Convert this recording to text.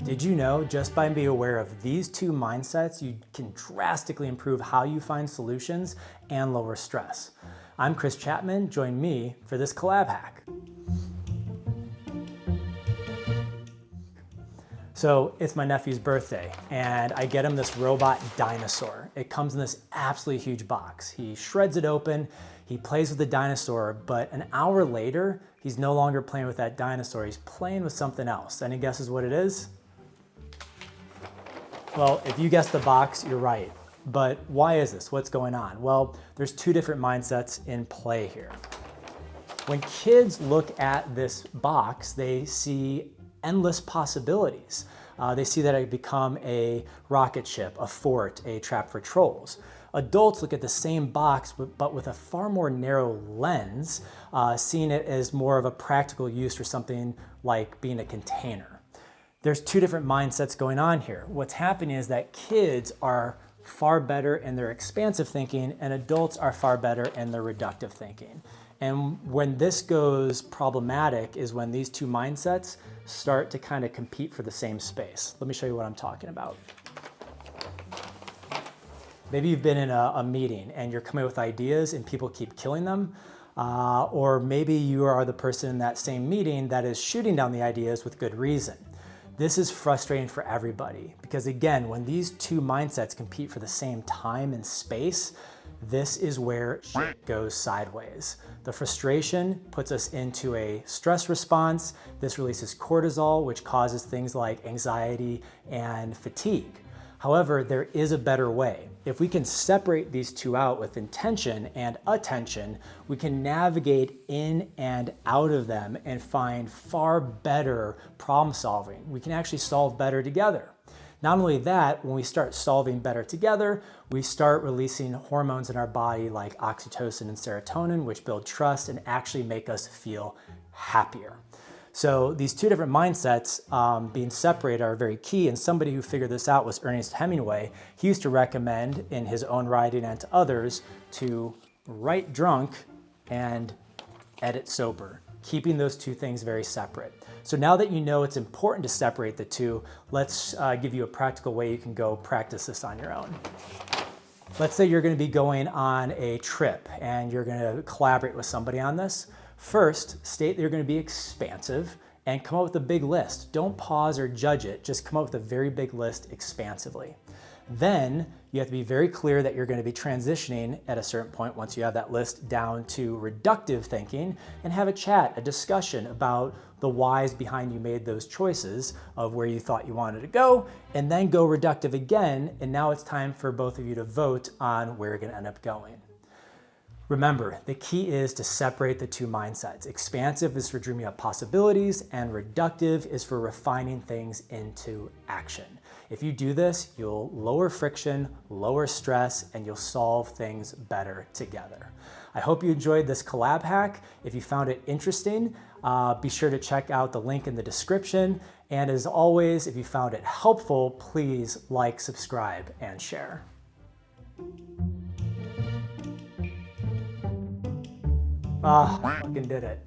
Did you know just by being aware of these two mindsets, you can drastically improve how you find solutions and lower stress? I'm Chris Chapman. Join me for this collab hack. So it's my nephew's birthday and I get him this robot dinosaur. It comes in this absolutely huge box. He shreds it open, he plays with the dinosaur, but an hour later, he's no longer playing with that dinosaur. He's playing with something else. Any guesses what it is? Well, if you guessed the box, you're right. But why is this? What's going on? Well, there's two different mindsets in play here. When kids look at this box, they see endless possibilities. They see that it become a rocket ship, a fort, a trap for trolls. Adults look at the same box, but with a far more narrow lens, seeing it as more of a practical use for something like being a container. There's two different mindsets going on here. What's happening is that kids are far better in their expansive thinking and adults are far better in their reductive thinking. And when this goes problematic is when these two mindsets start to kind of compete for the same space. Let me show you what I'm talking about. Maybe you've been in a meeting and you're coming up with ideas and people keep killing them. Or maybe you are the person in that same meeting that is shooting down the ideas with good reason. This is frustrating for everybody because again, when these two mindsets compete for the same time and space, this is where shit goes sideways. The frustration puts us into a stress response. This releases cortisol, which causes things like anxiety and fatigue. However, there is a better way. If we can separate these two out with intention and attention, we can navigate in and out of them and find far better problem solving. We can actually solve better together. Not only that, when we start solving better together, we start releasing hormones in our body like oxytocin and serotonin, which build trust and actually make us feel happier. So these two different mindsets being separated are very key, and somebody who figured this out was Ernest Hemingway. He used to recommend in his own writing and to others to write drunk and edit sober, keeping those two things very separate. So now that you know it's important to separate the two, let's give you a practical way you can go practice this on your own. Let's say you're going to be going on a trip and you're going to collaborate with somebody on this. First, state that you're going to be expansive and come up with a big list. Don't pause or judge it, just come up with a very big list expansively. Then you have to be very clear that you're going to be transitioning at a certain point once you have that list down to reductive thinking and have a chat, a discussion about the whys behind you made those choices of where you thought you wanted to go, and then go reductive again. And now it's time for both of you to vote on where you're going to end up going. Remember, the key is to separate the two mindsets. Expansive is for dreaming up possibilities and reductive is for refining things into action. If you do this, you'll lower friction, lower stress, and you'll solve things better together. I hope you enjoyed this collab hack. If you found it interesting, be sure to check out the link in the description. And as always, if you found it helpful, please like, subscribe, and share. Ah, fucking did it.